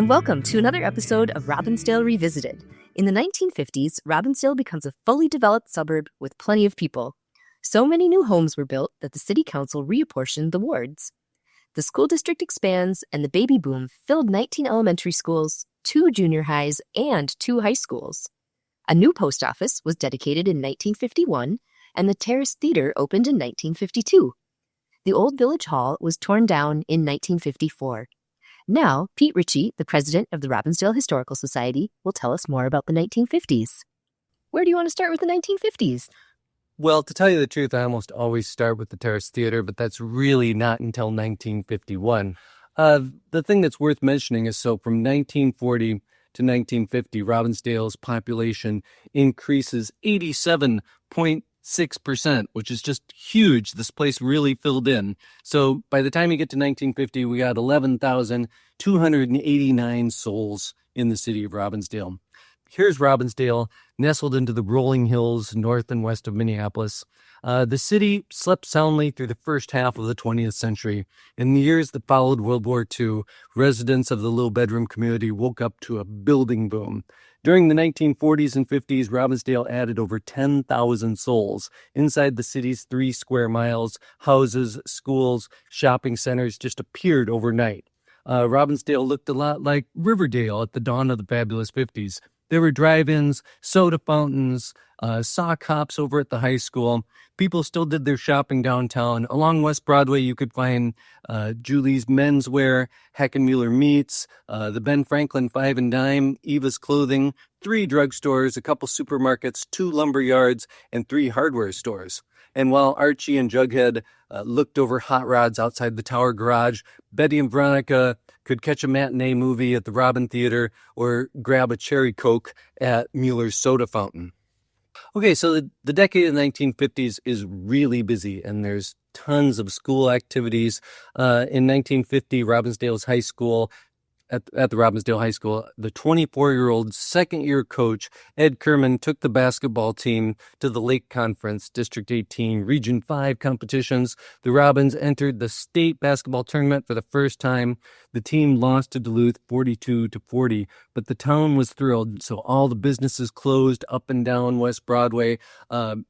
and welcome to another episode of Robbinsdale Revisited. In the 1950s, Robbinsdale becomes a fully developed suburb with plenty of people. So many new homes were built that the city council reapportioned the wards. The school district expands, and the baby boom filled 19 elementary schools, 2 junior highs, and 2 high schools. A new post office was dedicated in 1951, and the Terrace Theater opened in 1952. The old village hall was torn down in 1954. Now, Pete Ritchie, the president of the Robbinsdale Historical Society, will tell us more about the 1950s. Where do you want to start with the 1950s? Well, to tell you the truth, I almost always start with the Terrace Theater, but that's really not until 1951. The thing that's worth mentioning is so from 1940 to 1950, Robbinsdale's population increases 87.6%, which is just huge. This place really filled in. So by the time you get to 1950, we got 11,289 souls in the city of Robbinsdale. Here's Robbinsdale, nestled into the rolling hills north and west of Minneapolis. The city slept soundly through the first half of the 20th century. In the years that followed World War II, residents of the little bedroom community woke up to a building boom. During the 1940s and 50s, Robbinsdale added over 10,000 souls. Inside the city's 3 square miles, houses, schools, shopping centers just appeared overnight. Robbinsdale looked a lot like Riverdale at the dawn of the fabulous 50s. There were drive-ins, soda fountains, sock hops over at the high school. People still did their shopping downtown. Along West Broadway, you could find Julie's Menswear, Heckenmuller Meats, the Ben Franklin 5 and Dime, Eva's Clothing, 3 drugstores, a couple supermarkets, 2 lumber yards, and 3 hardware stores. And while Archie and Jughead looked over hot rods outside the Tower Garage, Betty and Veronica could catch a matinee movie at the Robin Theater or grab a cherry Coke at Mueller's Soda Fountain. Okay, so the decade of the 1950s is really busy, and there's tons of school activities. In 1950, Robbinsdale's high school, at the Robbinsdale High School, the 24-year-old second-year coach, Ed Kerman, took the basketball team to the Lake Conference District 18 Region 5 competitions. The Robins entered the state basketball tournament for the first time. The team lost to Duluth 42-40, but the town was thrilled, so all the businesses closed up and down West Broadway.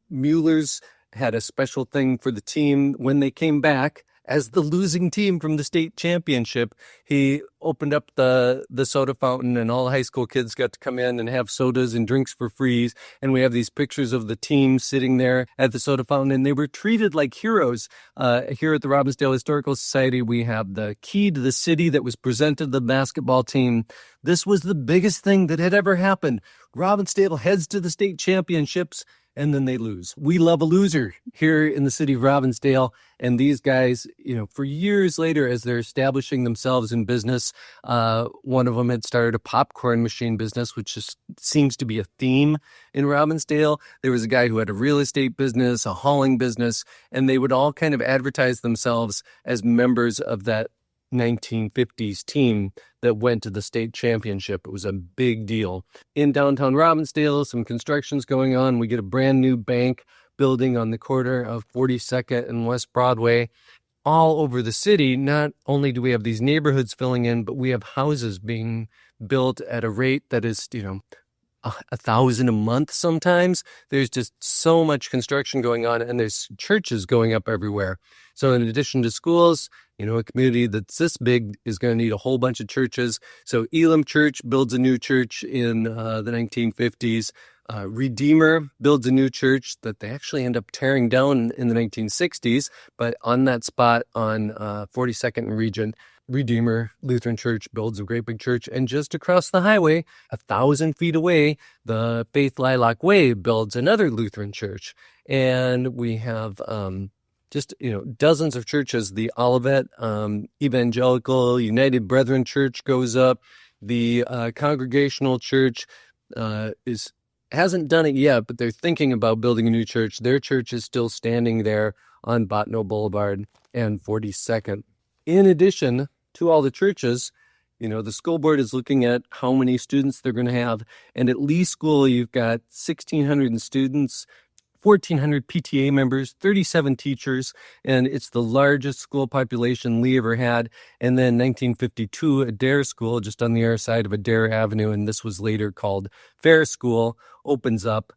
Mueller's had a special thing for the team when they came back. As the losing team from the state championship, he opened up the soda fountain, and all the high school kids got to come in and have sodas and drinks for free. And we have these pictures of the team sitting there at the soda fountain, and they were treated like heroes. Here at the Robbinsdale Historical Society, we have the key to the city that was presented to the basketball team. This was the biggest thing that had ever happened. Robbinsdale heads to the state championships, and then they lose. We love a loser here in the city of Robbinsdale. And these guys, for years later, as they're establishing themselves in business, one of them had started a popcorn machine business, which just seems to be a theme in Robbinsdale. There was a guy who had a real estate business, a hauling business, and they would all kind of advertise themselves as members of that 1950s team that went to the state championship. It was a big deal. In downtown Robbinsdale, some construction's going on. We get a brand new bank building on the corner of 42nd and West Broadway. All over the city, not only do we have these neighborhoods filling in, but we have houses being built at a rate that is, 1,000 a month sometimes. There's just so much construction going on, and there's churches going up everywhere. So in addition to schools, a community that's this big is going to need a whole bunch of churches. So Elam Church builds a new church in the 1950s. Redeemer builds a new church that they actually end up tearing down in the 1960s, but on that spot on 42nd and Regent, Redeemer Lutheran Church builds a great big church. And just across the highway, 1,000 feet away, the Faith Lilac Way builds another Lutheran church. And we have dozens of churches. The Olivet Evangelical United Brethren Church goes up. The Congregational Church hasn't done it yet, but they're thinking about building a new church. Their church is still standing there on Bottineau Boulevard and 42nd. In addition to all the churches, the school board is looking at how many students they're going to have. And at Lee School, you've got 1,600 students. 1,400 PTA members, 37 teachers, and it's the largest school population Lee ever had. And then 1952, Adair School, just on the other side of Adair Avenue, and this was later called Fair School, opens up.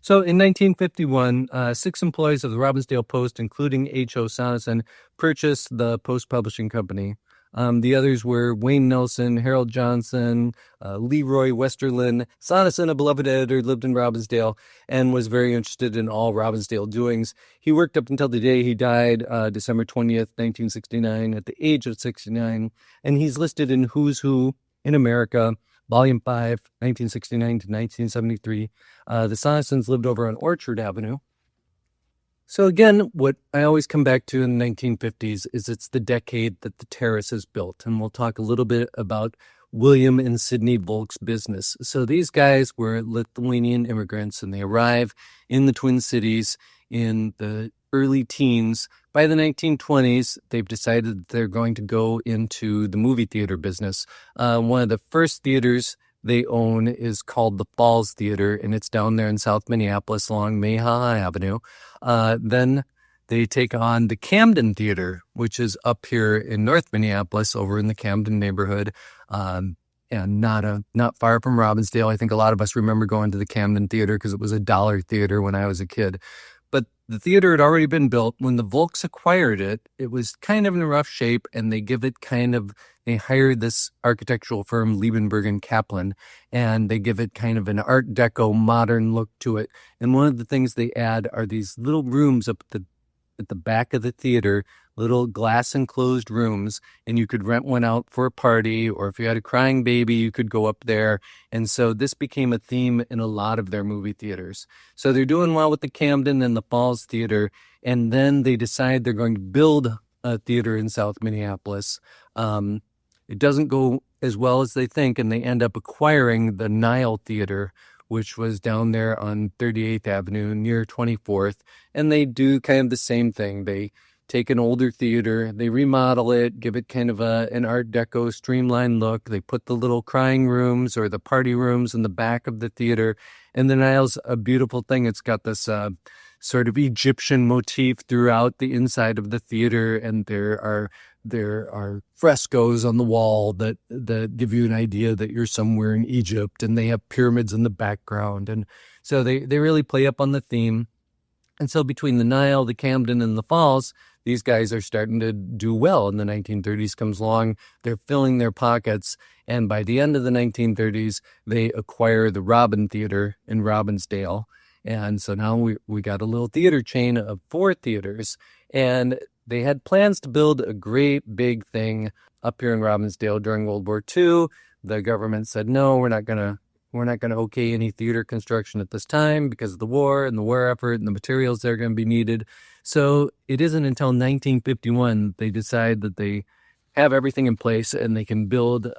So in 1951, 6 employees of the Robbinsdale Post, including H.O. Sonneson, purchased the Post Publishing Company. The others were Wayne Nelson, Harold Johnson, Leroy Westerlin. Sonneson, a beloved editor, lived in Robbinsdale and was very interested in all Robbinsdale doings. He worked up until the day he died, December 20th, 1969, at the age of 69, and he's listed in Who's Who in America, Volume 5, 1969 to 1973. The Sonnesons lived over on Orchard Avenue. So again, what I always come back to in the 1950s is it's the decade that the Terrace is built. And we'll talk a little bit about William and Sidney Volk's business. So these guys were Lithuanian immigrants, and they arrive in the Twin Cities in the early teens. By the 1920s, they've decided that they're going to go into the movie theater business. One of the first theaters they own is called the Falls Theater, and it's down there in South Minneapolis along Mayhaw Avenue. Then they take on the Camden Theater, which is up here in North Minneapolis, over in the Camden neighborhood, and not far from Robbinsdale. I think a lot of us remember going to the Camden Theater because it was a dollar theater when I was a kid. But the theater had already been built. When the Volks acquired it, it was kind of in a rough shape, and they hired this architectural firm, Liebenberg and Kaplan, and they give it kind of an Art Deco modern look to it. And one of the things they add are these little rooms up at the back of the theater, little glass enclosed rooms, and you could rent one out for a party, or if you had a crying baby, you could go up there. And so this became a theme in a lot of their movie theaters. So they're doing well with the Camden and the Falls Theater, and then they decide they're going to build a theater in South Minneapolis. It doesn't go as well as they think, and they end up acquiring the Nile Theater, which was down there on 38th Avenue near 24th. And they do kind of the same thing. They take an older theater, they remodel it, give it kind of an Art Deco streamlined look. They put the little crying rooms or the party rooms in the back of the theater. And the Nile's a beautiful thing. It's got this sort of Egyptian motif throughout the inside of the theater, and there are frescoes on the wall that give you an idea that you're somewhere in Egypt, and they have pyramids in the background. And so they really play up on the theme. And so between the Nile, the Camden, and the Falls, these guys are starting to do well. In the 1930s comes along, they're filling their pockets, and by the end of the 1930s, they acquire the Robin Theater in Robbinsdale. And so now we got a little theater chain of 4 theaters, and they had plans to build a great big thing up here in Robbinsdale during World War II. The government said, no, we're not gonna okay any theater construction at this time because of the war and the war effort and the materials that are going to be needed. So it isn't until 1951 they decide that they have everything in place and they can build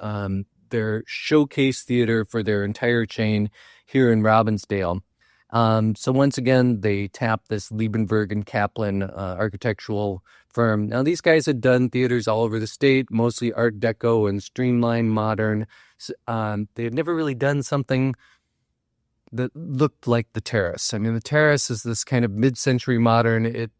their showcase theater for their entire chain here in Robbinsdale. So once again, they tap this Liebenberg and Kaplan architectural firm. Now, these guys had done theaters all over the state, mostly Art Deco and streamlined modern. They had never really done something that looked like the Terrace. I mean, the Terrace is this kind of mid-century modern. It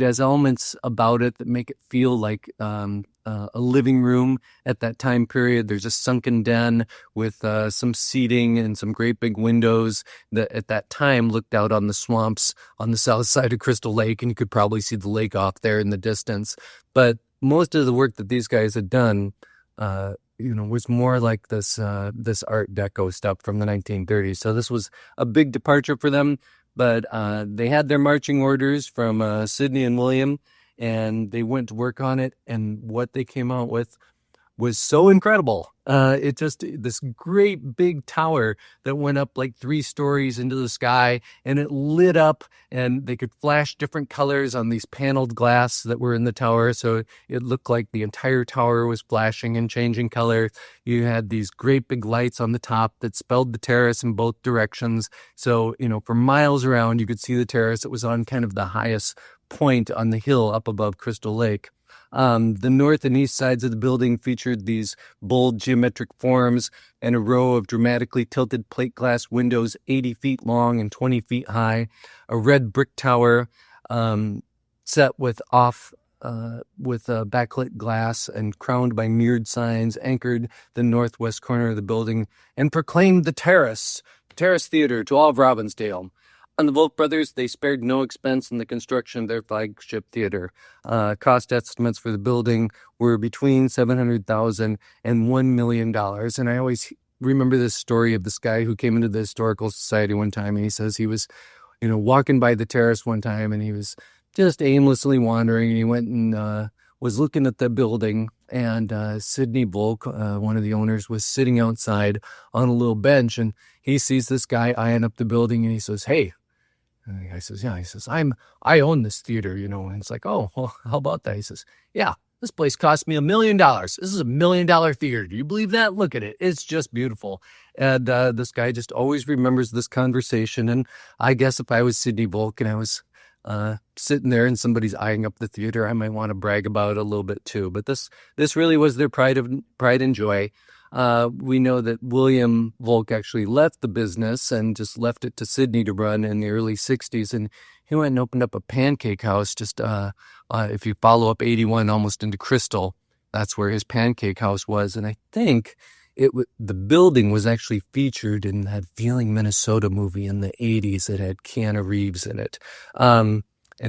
has elements about it that make it feel like a living room at that time period. There's a sunken den with some seating and some great big windows that at that time looked out on the swamps on the south side of Crystal Lake, and you could probably see the lake off there in the distance. But most of the work that these guys had done was more like this Art Deco stuff from the 1930s. So this was a big departure for them. But they had their marching orders from Sidney and William, and they went to work on it. And what they came out with was so incredible. This great big tower that went up like 3 stories into the sky, and it lit up, and they could flash different colors on these paneled glass that were in the tower. So it looked like the entire tower was flashing and changing color. You had these great big lights on the top that spelled the Terrace in both directions. So, for miles around, you could see the Terrace. It was on kind of the highest point on the hill up above Crystal Lake. The north and east sides of the building featured these bold geometric forms and a row of dramatically tilted plate glass windows 80 feet long and 20 feet high, a red brick tower set with backlit glass and crowned by mirrored signs anchored the northwest corner of the building and proclaimed the Terrace Theater to all of Robbinsdale. On the Volk brothers, they spared no expense in the construction of their flagship theater. Cost estimates for the building were between $700,000 and $1 million. And I always remember this story of this guy who came into the Historical Society one time, and he says he was, walking by the terrace one time, and he was just aimlessly wandering, and he went and was looking at the building, and Sidney Volk, one of the owners, was sitting outside on a little bench, and he sees this guy eyeing up the building, and he says, "Hey." And the guy says, "Yeah." He says, I own this theater, and it's like, "Oh, well, how about that?" He says, "Yeah, this place cost me $1 million. This is $1 million theater. Do you believe that? Look at it. It's just beautiful." And this guy just always remembers this conversation. And I guess if I was Sidney Volk and I was sitting there and somebody's eyeing up the theater, I might want to brag about it a little bit too. But this really was their pride and joy. We know that William Volk actually left the business and just left it to Sidney to run in the early 60s. And he went and opened up a pancake house just if you follow up 81 almost into Crystal, that's where his pancake house was. And I think the building was actually featured in that Feeling Minnesota movie in the 80s that had Keanu Reeves in it. And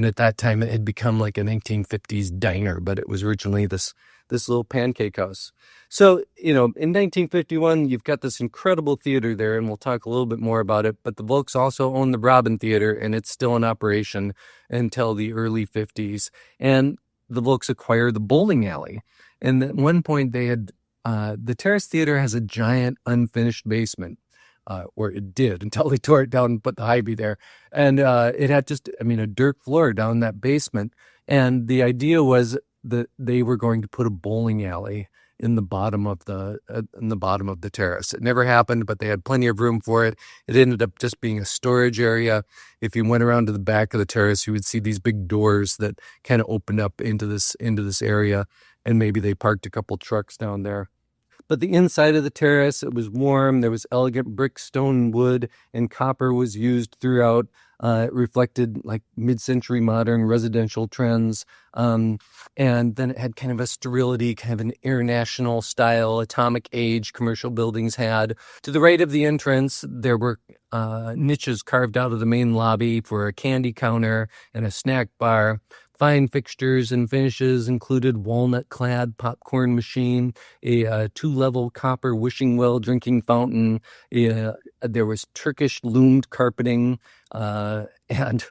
at that time, it had become like a 1950s diner, but it was originally this little pancake house. So, in 1951, you've got this incredible theater there, and we'll talk a little bit more about it. But the Volks also own the Robin Theater, and it's still in operation until the early 50s. And the Volks acquired the bowling alley. And at one point, they had the Terrace Theater has a giant unfinished basement. Or it did until they tore it down and put the Hy-Vee there. And it had just, a dirt floor down that basement. And the idea was that they were going to put a bowling alley in the bottom of the terrace. It never happened, but they had plenty of room for it. It ended up just being a storage area. If you went around to the back of the terrace, you would see these big doors that kind of opened up into this area. And maybe they parked a couple trucks down there. But the inside of the terrace, it was warm. There was elegant brick, stone, wood, and copper was used throughout. It reflected like mid-century modern residential trends. And then it had kind of a sterility, kind of an international style, atomic age commercial buildings had. To the right of the entrance, there were niches carved out of the main lobby for a candy counter and a snack bar. Fine fixtures and finishes included walnut-clad popcorn machine, a 2-level copper wishing well drinking fountain. There was Turkish loomed carpeting, and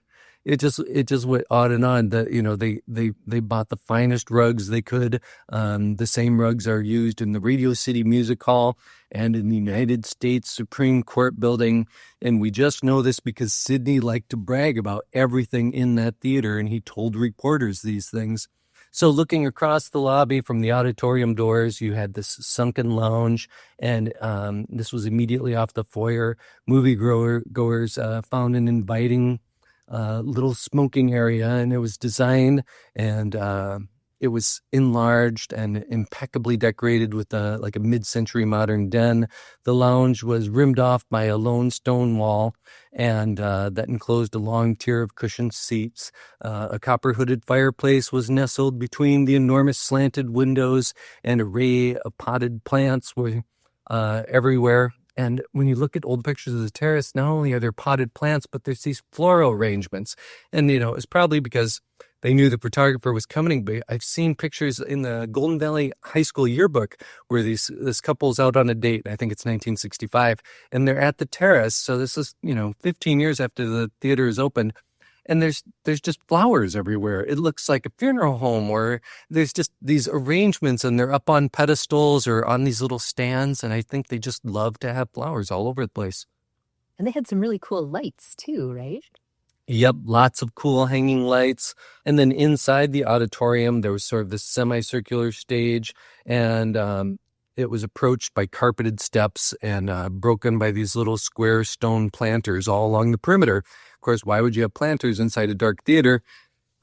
it just went on and on. They bought the finest rugs they could. The same rugs are used in the Radio City Music Hall and in the United States Supreme Court building. And we just know this because Sidney liked to brag about everything in that theater, and he told reporters these things. So looking across the lobby from the auditorium doors, you had this sunken lounge, and this was immediately off the foyer. Moviegoers found an inviting little smoking area, and it was designed and it was enlarged and impeccably decorated with a mid-century modern den. The lounge was rimmed off by a lone stone wall, and that enclosed a long tier of cushioned seats. A copper-hooded fireplace was nestled between the enormous slanted windows, and an array of potted plants were everywhere. And when you look at old pictures of the terrace, not only are there potted plants, but there's these floral arrangements. And, it's probably because they knew the photographer was coming. But I've seen pictures in the Golden Valley High School yearbook where this couple's out on a date. I think it's 1965. And they're at the terrace. So this is, 15 years after the theater is opened. And there's just flowers everywhere. It looks like a funeral home, or there's just these arrangements, and they're up on pedestals or on these little stands. And I think they just love to have flowers all over the place. And they had some really cool lights too, right? Yep, lots of cool hanging lights. And then inside the auditorium, there was sort of this semicircular stage, and it was approached by carpeted steps and broken by these little square stone planters all along the perimeter. Of course, why would you have planters inside a dark theater?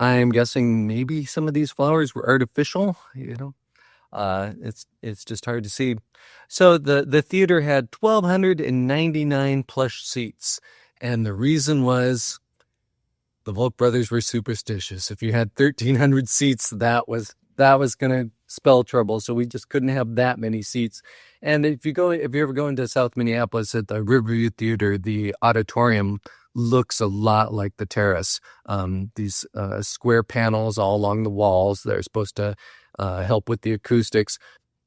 I'm guessing maybe some of these flowers were artificial, it's just hard to see. So the theater had 1,299 plush seats, and the reason was the Volk brothers were superstitious. If you had 1,300 seats, that was going to spell trouble. So we just couldn't have that many seats. And if you ever go into South Minneapolis at the Riverview Theater, the auditorium looks a lot like the terrace. These square panels all along the walls that are supposed to help with the acoustics.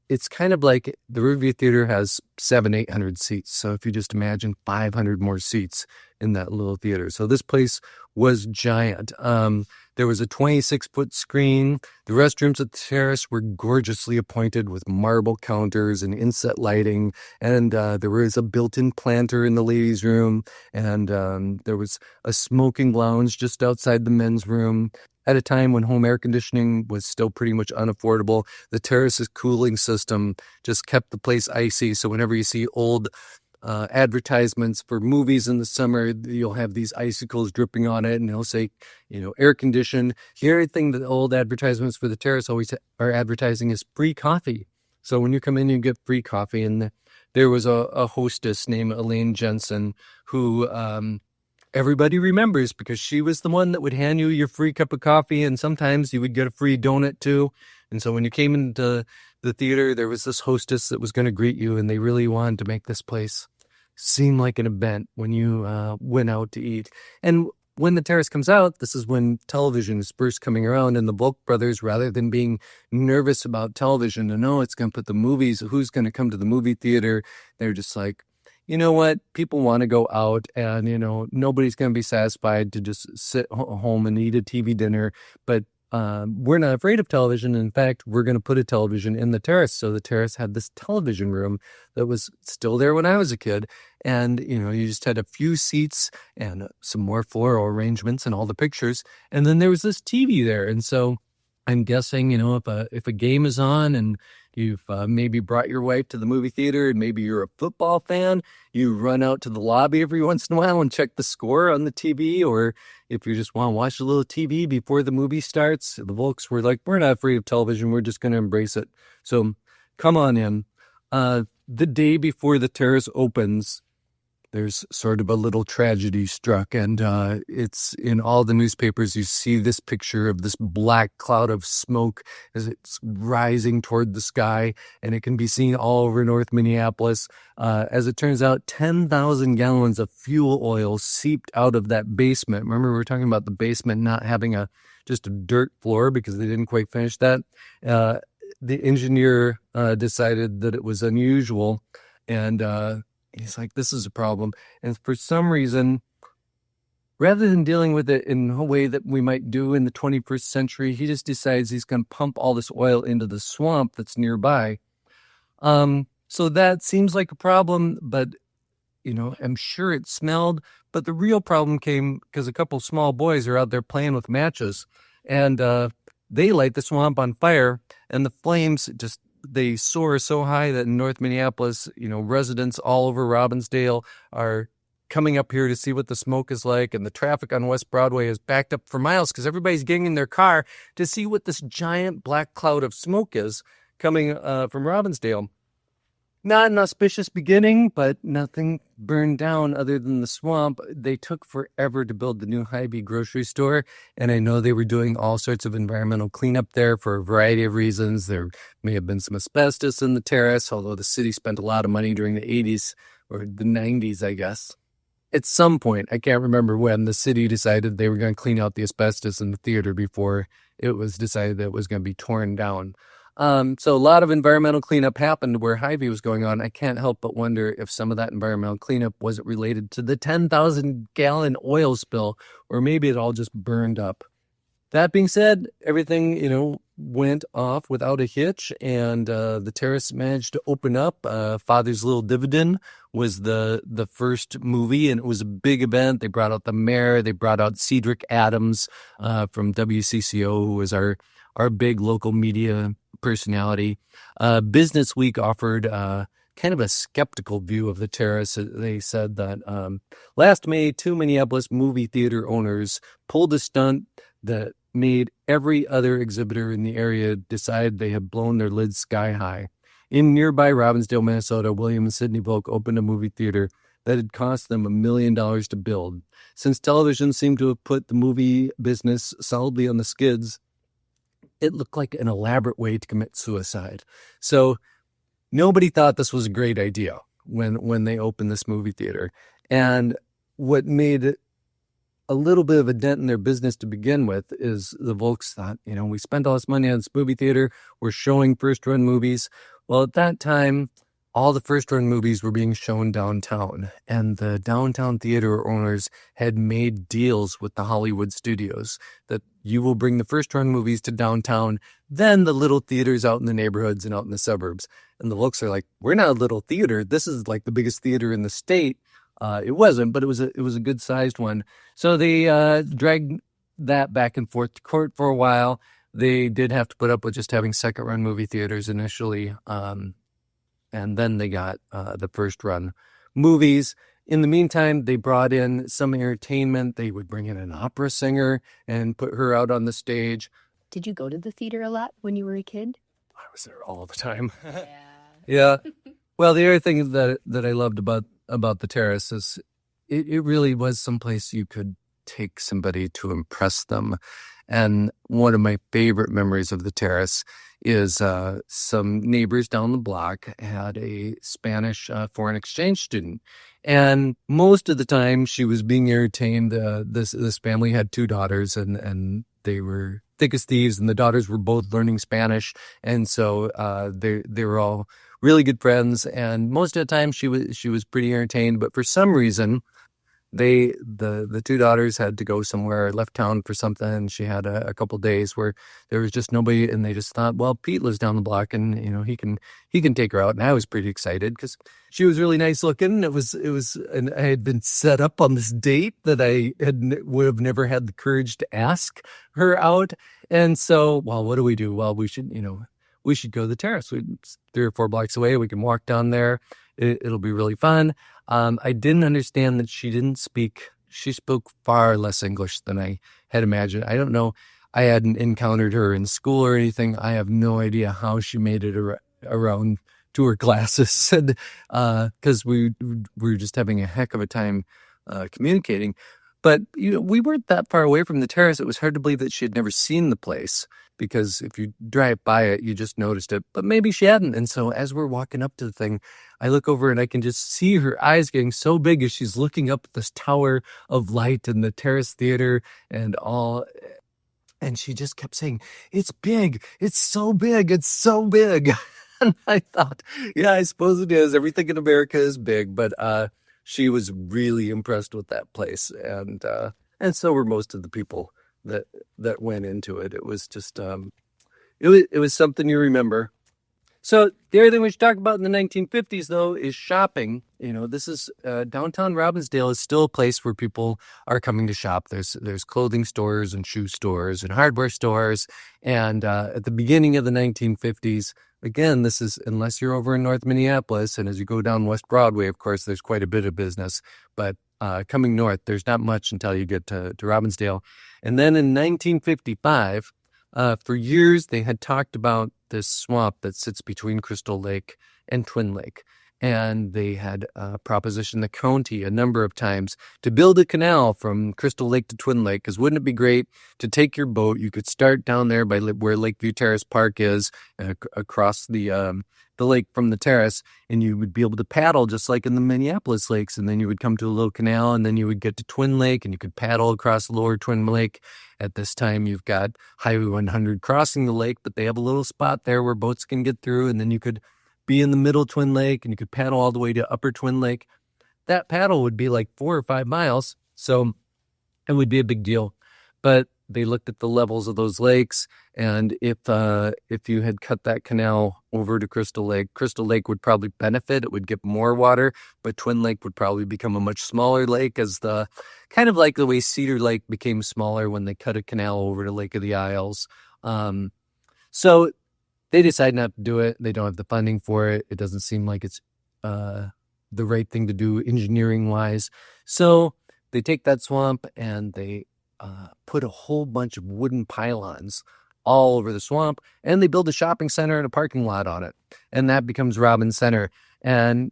It's kind of like the Riverview Theater has 800 seats. So if you just imagine 500 more seats in that little theater. So this place was giant. There was a 26-foot screen. The restrooms at the terrace were gorgeously appointed with marble counters and inset lighting. And there was a built-in planter in the ladies' room. And there was a smoking lounge just outside the men's room. At a time when home air conditioning was still pretty much unaffordable, the terrace's cooling system just kept the place icy. So whenever you see old advertisements for movies in the summer, you'll have these icicles dripping on it, and they'll say, air conditioned. The other thing that old advertisements for the terrace always are advertising is free coffee. So when you come in, you get free coffee. And there was a hostess named Elaine Jensen who everybody remembers because she was the one that would hand you your free cup of coffee, and sometimes you would get a free donut too. And so when you came into the theater, there was this hostess that was going to greet you, and they really wanted to make this place seem like an event when you went out to eat. And when the terrace comes out, this is when television is first coming around, and the Volk brothers, rather than being nervous about television and it's going to put the movies, who's going to come to the movie theater, they're just like, you know what? People want to go out, and, nobody's going to be satisfied to just sit home and eat a TV dinner. But we're not afraid of television. In fact, we're going to put a television in the terrace. So the terrace had this television room that was still there when I was a kid. And, you just had a few seats and some more floral arrangements and all the pictures. And then there was this TV there. And so I'm guessing, if a game is on and you've maybe brought your wife to the movie theater and maybe you're a football fan, you run out to the lobby every once in a while and check the score on the TV. Or if you just want to watch a little TV before the movie starts, the Volks were like, we're not afraid of television. We're just going to embrace it. So come on in. The day before the terrace opens, there's sort of a little tragedy struck, and it's in all the newspapers. You see this picture of this black cloud of smoke as it's rising toward the sky, and it can be seen all over North Minneapolis. As it turns out, 10,000 gallons of fuel oil seeped out of that basement. Remember, we were talking about the basement not having just a dirt floor because they didn't quite finish that. The engineer decided that it was unusual, and he's like, this is a problem. And for some reason, rather than dealing with it in a way that we might do in the 21st century, he just decides he's going to pump all this oil into the swamp that's nearby. So that seems like a problem, but, I'm sure it smelled. But the real problem came because a couple small boys are out there playing with matches, and they light the swamp on fire, and the flames they soar so high that in North Minneapolis, residents all over Robbinsdale are coming up here to see what the smoke is like. And the traffic on West Broadway is backed up for miles because everybody's getting in their car to see what this giant black cloud of smoke is coming from Robbinsdale. Not an auspicious beginning, but nothing burned down other than the swamp. They took forever to build the new Hy-Vee grocery store, and I know they were doing all sorts of environmental cleanup there for a variety of reasons. There may have been some asbestos in the terrace, although the city spent a lot of money during the 80s or the 90s, I guess. At some point, I can't remember when, the city decided they were going to clean out the asbestos in the theater before it was decided that it was going to be torn down. So a lot of environmental cleanup happened where Hy-Vee was going on. I can't help but wonder if some of that environmental cleanup wasn't related to the 10,000 gallon oil spill, or maybe it all just burned up. That being said, everything, went off without a hitch, and the terrace managed to open up. Father's Little Dividend was the first movie, and it was a big event. They brought out the mayor. They brought out Cedric Adams from WCCO, who was our big local media personality. Business Week offered kind of a skeptical view of the terrace. They said that last May, 2 Minneapolis movie theater owners pulled a stunt that made every other exhibitor in the area decide they had blown their lids sky high. In nearby Robbinsdale, Minnesota, William and Sidney Volk opened a movie theater that had cost them $1 million to build. Since television seemed to have put the movie business solidly on the skids, it looked like an elaborate way to commit suicide. So nobody thought this was a great idea when they opened this movie theater. And what made it a little bit of a dent in their business to begin with is the Volks thought, we spent all this money on this movie theater. We're showing first-run movies. Well, at that time, all the first-run movies were being shown downtown, and the downtown theater owners had made deals with the Hollywood studios that you will bring the first-run movies to downtown, then the little theaters out in the neighborhoods and out in the suburbs. And the Volks are like, we're not a little theater. This is like the biggest theater in the state. It wasn't, but it was a good-sized one. So they dragged that back and forth to court for a while. They did have to put up with just having second-run movie theaters initially, and then they got the first-run movies. In the meantime, they brought in some entertainment. They would bring in an opera singer and put her out on the stage. Did you go to the theater a lot when you were a kid? I was there all the time. Yeah. Yeah. Well, the other thing that I loved about the Terrace is it really was someplace you could take somebody to impress them. And one of my favorite memories of the Terrace is some neighbors down the block had a Spanish foreign exchange student. And most of the time she was being entertained. This family had 2 daughters, and they were thick as thieves, and the daughters were both learning Spanish. And so they were all really good friends. And most of the time she was pretty entertained. But for some reason, the 2 daughters had to go somewhere, left town for something, and she had a couple days where there was just nobody, and they just thought, well, Pete lives down the block, and he can take her out. And I was pretty excited because she was really nice looking. And I had been set up on this date that I would have never had the courage to ask her out. And so, well, what do we do? Well, we should go to the Terrace. It's 3 or 4 blocks away. We can walk down there. It'll be really fun. I didn't understand that she spoke far less English than I had imagined. I don't know. I hadn't encountered her in school or anything. I have no idea how she made it around to her classes. And, cause we were just having a heck of a time, communicating. But, we weren't that far away from the Terrace. It was hard to believe that she had never seen the place, because if you drive by it, you just noticed it. But maybe she hadn't. And so as we're walking up to the thing, I look over and I can just see her eyes getting so big as she's looking up at this tower of light and the Terrace Theater and all. And she just kept saying, it's big. It's so big. It's so big. And I thought, yeah, I suppose it is. Everything in America is big. But she was really impressed with that place. And so were most of the people that went into it. It was just, it was something you remember. So the other thing we should talk about in the 1950s, though, is shopping. This is downtown Robbinsdale is still a place where people are coming to shop. There's clothing stores and shoe stores and hardware stores. And at the beginning of the 1950s, again, this is, unless you're over in North Minneapolis, and as you go down West Broadway, of course, there's quite a bit of business. But coming north, there's not much until you get to Robbinsdale. And then in 1955, for years, they had talked about this swamp that sits between Crystal Lake and Twin Lake. And they had propositioned the county a number of times to build a canal from Crystal Lake to Twin Lake, because wouldn't it be great to take your boat? You could start down there by where Lakeview Terrace Park is, across the lake from the terrace, and you would be able to paddle just like in the Minneapolis lakes. And then you would come to a little canal, and then you would get to Twin Lake, and you could paddle across lower Twin Lake. At this time, you've got Highway 100 crossing the lake, but they have a little spot there where boats can get through, and then you could be in the middle Twin Lake, and you could paddle all the way to upper Twin Lake. That paddle would be like 4 or 5 miles, so it would be a big deal. But they looked at the levels of those lakes, and if you had cut that canal over to Crystal Lake would probably benefit. It would get more water, but Twin Lake would probably become a much smaller lake, as the kind of like the way Cedar Lake became smaller when they cut a canal over to Lake of the Isles. So they decide not to do it. They don't have the funding for it. It doesn't seem like it's the right thing to do engineering wise. So they take that swamp and they put a whole bunch of wooden pylons all over the swamp, and they build a shopping center and a parking lot on it. And that becomes Robbins Center. And,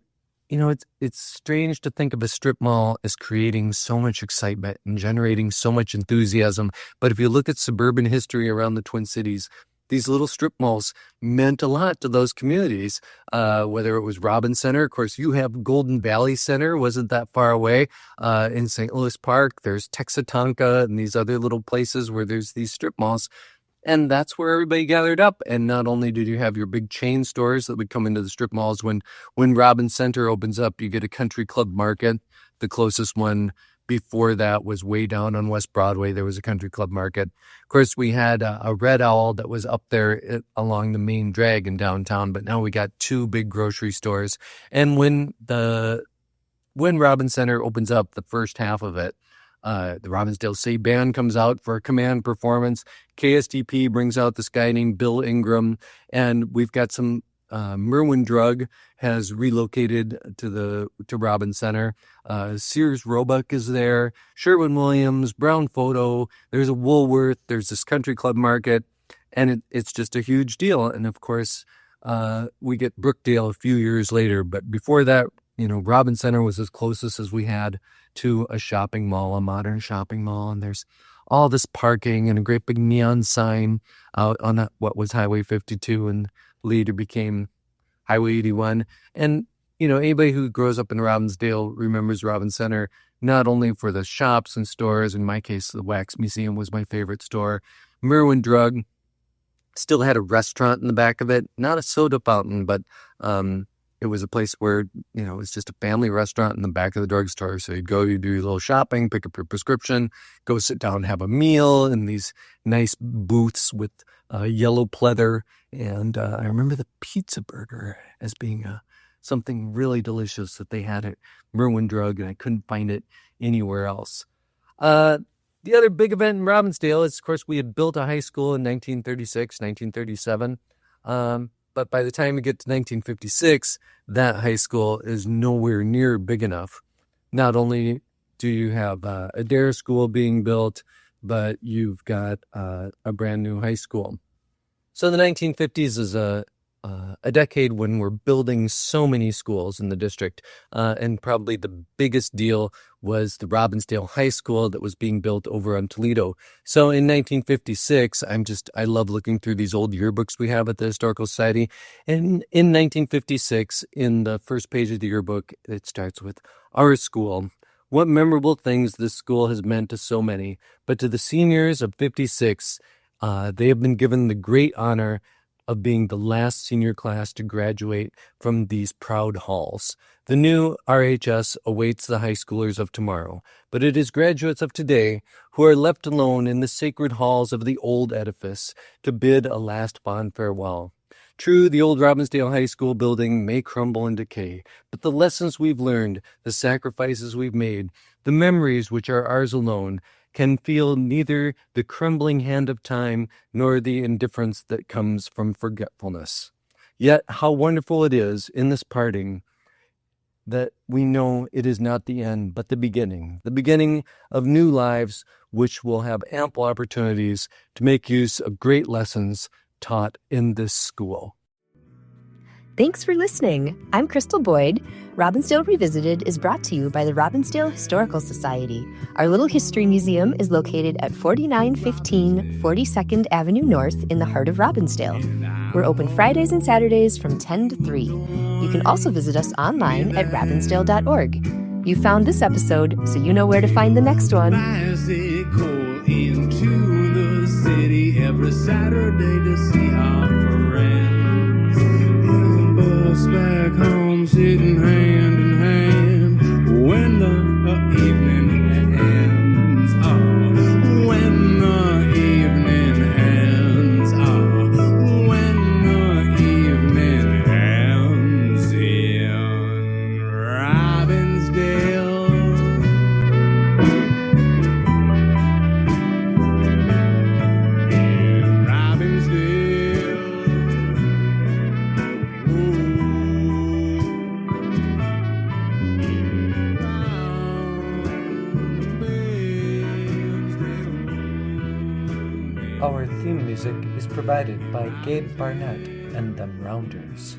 it's strange to think of a strip mall as creating so much excitement and generating so much enthusiasm. But if you look at suburban history around the Twin Cities, these little strip malls meant a lot to those communities, whether it was Robbins Center. Of course, you have Golden Valley Center, wasn't that far away. In St. Louis Park, there's Texatonka and these other little places where there's these strip malls. And that's where everybody gathered up. And not only did you have your big chain stores that would come into the strip malls, when Robbins Center opens up, you get a country club market. The closest one before that was way down on West Broadway. There was a country club market. Of course, we had a Red Owl that was up there along the main drag in downtown, but now we got two big grocery stores. And when Robbins Center opens up, the first half of it, the Robbinsdale City Band comes out for a command performance. KSTP brings out this guy named Bill Ingram, and we've got some Merwin Drug has relocated to Robbins Center. Sears Roebuck is there. Sherwin-Williams, Brown Photo. There's a Woolworth. There's this country club market, and it's just a huge deal. And of course, we get Brookdale a few years later, but before that, Robbins Center was as closest as we had to a shopping mall, a modern shopping mall. And there's all this parking and a great big neon sign out on what was Highway 52 and later became Highway 81. And, anybody who grows up in Robbinsdale remembers Robbins Center, not only for the shops and stores. In my case, the Wax Museum was my favorite store. Merwin Drug still had a restaurant in the back of it, not a soda fountain, but it was a place where, it was just a family restaurant in the back of the drugstore. So you'd go, you do your little shopping, pick up your prescription, go sit down and have a meal in these nice booths with yellow pleather. And I remember the pizza burger as being something really delicious that they had at Merwin Drug, and I couldn't find it anywhere else. The other big event in Robbinsdale is, of course, we had built a high school in 1936, 1937. But by the time you get to 1956, that high school is nowhere near big enough. Not only do you have a dare school being built, but you've got a brand new high school. So the 1950s is a decade when we're building so many schools in the district. And probably the biggest deal was the Robbinsdale High School that was being built over on Toledo. So in 1956, I love looking through these old yearbooks we have at the Historical Society. And in 1956, in the first page of the yearbook, it starts with our school. What memorable things this school has meant to so many. But to the seniors of 56, they have been given the great honor of being the last senior class to graduate from these proud halls. The new RHS awaits the high schoolers of tomorrow, but it is graduates of today who are left alone in the sacred halls of the old edifice to bid a last fond farewell. True, the old Robbinsdale High School building may crumble and decay, but the lessons we've learned, the sacrifices we've made, the memories which are ours alone, can feel neither the crumbling hand of time nor the indifference that comes from forgetfulness. Yet how wonderful it is in this parting that we know it is not the end, but the beginning of new lives which will have ample opportunities to make use of great lessons taught in this school. Thanks for listening. I'm Crystal Boyd. Robbinsdale Revisited is brought to you by the Robbinsdale Historical Society. Our little history museum is located at 4915 42nd Avenue North in the heart of Robbinsdale. We're open Fridays and Saturdays from 10 to 3. You can also visit us online at robbinsdale.org. You found this episode, so you know where to find the next one. Bicycle into the city every Saturday to see our friends. Bus back home, sitting hand in hand when the evening ends. Oh, when the evening ends. Oh, when the evening ends in Robbinsdale. In Robbinsdale. Ooh. Our theme music is provided by Gabe Barnett and Them Rounders.